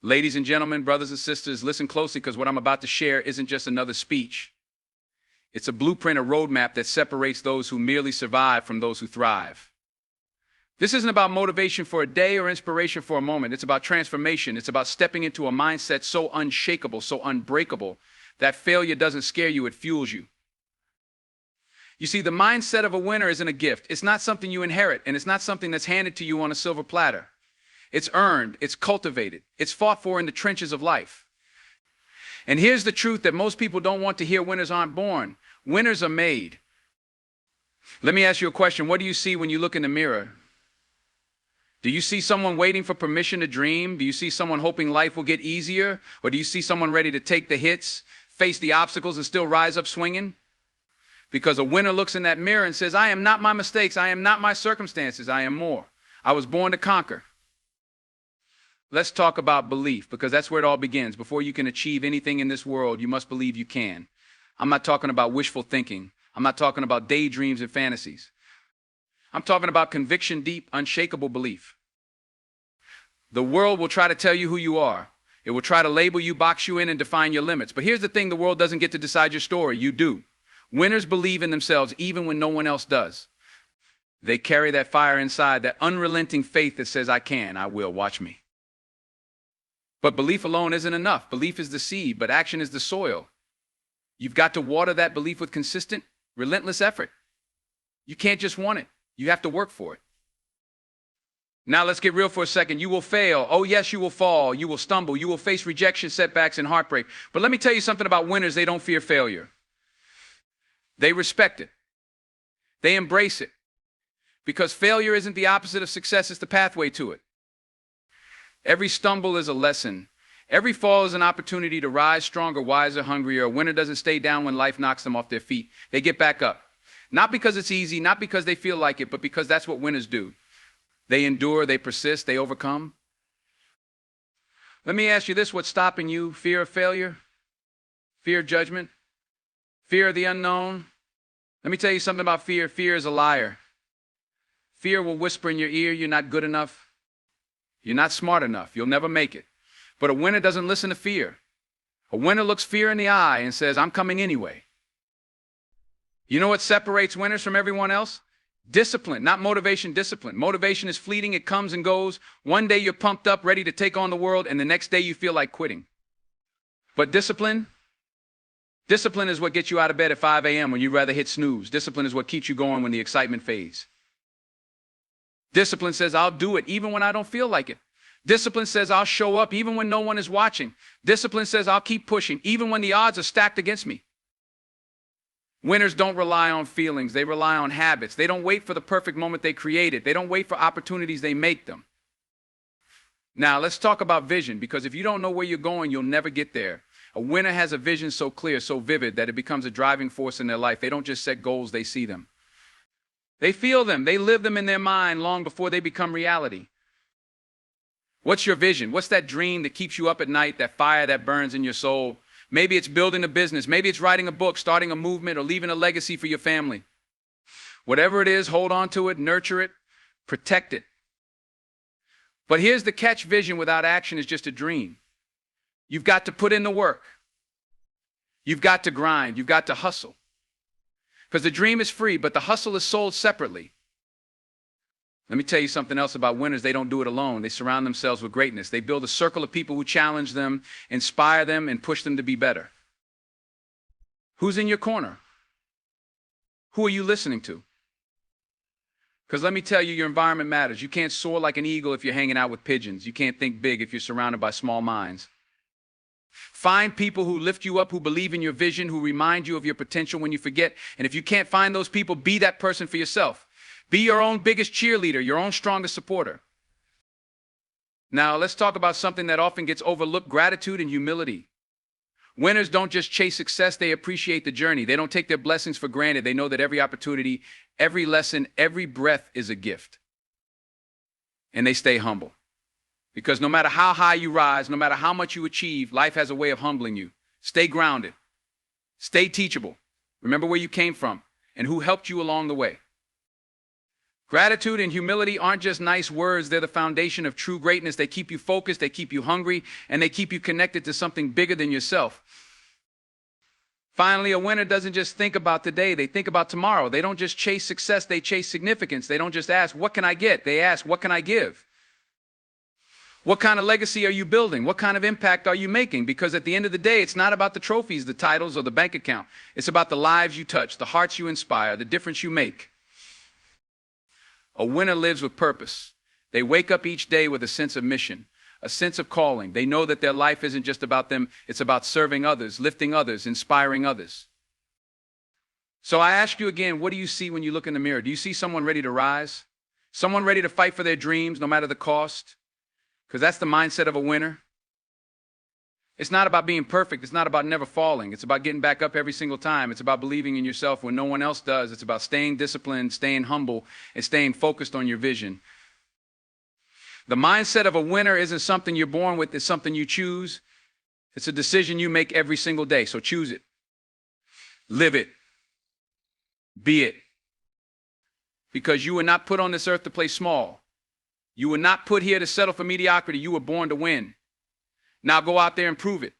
Ladies and gentlemen, brothers and sisters, listen closely because what I'm about to share isn't just another speech. It's a blueprint, a roadmap that separates those who merely survive from those who thrive. This isn't about motivation for a day or inspiration for a moment. It's about transformation. It's about stepping into a mindset so unshakable, so unbreakable, that failure doesn't scare you, it fuels you. You see, the mindset of a winner isn't a gift. It's not something you inherit, and it's not something that's handed to you on a silver platter. It's earned, it's cultivated, it's fought for in the trenches of life. And here's the truth that most people don't want to hear: winners aren't born. Winners are made. Let me ask you a question. What do you see when you look in the mirror? Do you see someone waiting for permission to dream? Do you see someone hoping life will get easier? Or do you see someone ready to take the hits, face the obstacles, and still rise up swinging? Because a winner looks in that mirror and says, I am not my mistakes. I am not my circumstances. I am more. I was born to conquer. Let's talk about belief, because that's where it all begins. Before you can achieve anything in this world, you must believe you can. I'm not talking about wishful thinking. I'm not talking about daydreams and fantasies. I'm talking about conviction, deep, unshakable belief. The world will try to tell you who you are. It will try to label you, box you in, and define your limits. But here's the thing: the world doesn't get to decide your story. You do. Winners believe in themselves even when no one else does. They carry that fire inside, that unrelenting faith that says, I can, I will, watch me. But belief alone isn't enough. Belief is the seed, but action is the soil. You've got to water that belief with consistent, relentless effort. You can't just want it. You have to work for it. Now let's get real for a second. You will fail. Oh yes, you will fall. You will stumble. You will face rejection, setbacks, and heartbreak. But let me tell you something about winners. They don't fear failure. They respect it. They embrace it. Because failure isn't the opposite of success, it's the pathway to it. Every stumble is a lesson. Every fall is an opportunity to rise stronger, wiser, hungrier. A winner doesn't stay down when life knocks them off their feet. They get back up. Not because it's easy, not because they feel like it, but because that's what winners do. They endure, they persist, they overcome. Let me ask you this: what's stopping you? Fear of failure? Fear of judgment? Fear of the unknown? Let me tell you something about fear. Fear is a liar. Fear will whisper in your ear, you're not good enough. You're not smart enough. You'll never make it. But a winner doesn't listen to fear. A winner looks fear in the eye and says, I'm coming anyway. You know what separates winners from everyone else? Discipline, not motivation, discipline. Motivation is fleeting. It comes and goes. One day you're pumped up, ready to take on the world, and the next day you feel like quitting. But discipline is what gets you out of bed at 5 a.m. when you'd rather hit snooze. Discipline is what keeps you going when the excitement fades. Discipline says, I'll do it even when I don't feel like it. Discipline says, I'll show up even when no one is watching. Discipline says, I'll keep pushing even when the odds are stacked against me. Winners don't rely on feelings. They rely on habits. They don't wait for the perfect moment, they create it. They don't wait for opportunities, they make them. Now, let's talk about vision, because if you don't know where you're going, you'll never get there. A winner has a vision so clear, so vivid, that it becomes a driving force in their life. They don't just set goals, they see them. They feel them. They live them in their mind long before they become reality. What's your vision? What's that dream that keeps you up at night, that fire that burns in your soul? Maybe it's building a business. Maybe it's writing a book, starting a movement, or leaving a legacy for your family. Whatever it is, hold on to it, nurture it, protect it. But here's the catch: vision without action is just a dream. You've got to put in the work. You've got to grind. You've got to hustle. Because the dream is free, but the hustle is sold separately. Let me tell you something else about winners. They don't do it alone. They surround themselves with greatness. They build a circle of people who challenge them, inspire them, and push them to be better. Who's in your corner? Who are you listening to? Because let me tell you, your environment matters. You can't soar like an eagle if you're hanging out with pigeons. You can't think big if you're surrounded by small minds. Find people who lift you up, who believe in your vision, who remind you of your potential when you forget. And if you can't find those people, be that person for yourself. Be your own biggest cheerleader, your own strongest supporter. Now, let's talk about something that often gets overlooked: gratitude and humility. Winners don't just chase success, they appreciate the journey. They don't take their blessings for granted. They know that every opportunity, every lesson, every breath is a gift. And they stay humble. Because no matter how high you rise, no matter how much you achieve, life has a way of humbling you. Stay grounded. Stay teachable. Remember where you came from and who helped you along the way. Gratitude and humility aren't just nice words. They're the foundation of true greatness. They keep you focused, they keep you hungry, and they keep you connected to something bigger than yourself. Finally, a winner doesn't just think about today, they think about tomorrow. They don't just chase success, they chase significance. They don't just ask, what can I get? They ask, what can I give? What kind of legacy are you building? What kind of impact are you making? Because at the end of the day, it's not about the trophies, the titles, or the bank account. It's about the lives you touch, the hearts you inspire, the difference you make. A winner lives with purpose. They wake up each day with a sense of mission, a sense of calling. They know that their life isn't just about them, it's about serving others, lifting others, inspiring others. So I ask you again, what do you see when you look in the mirror? Do you see someone ready to rise? Someone ready to fight for their dreams no matter the cost? Because that's the mindset of a winner. It's not about being perfect. It's not about never falling. It's about getting back up every single time. It's about believing in yourself when no one else does. It's about staying disciplined, staying humble, and staying focused on your vision. The mindset of a winner isn't something you're born with. It's something you choose. It's a decision you make every single day. So choose it. Live it. Be it. Because you were not put on this earth to play small. You were not put here to settle for mediocrity. You were born to win. Now go out there and prove it.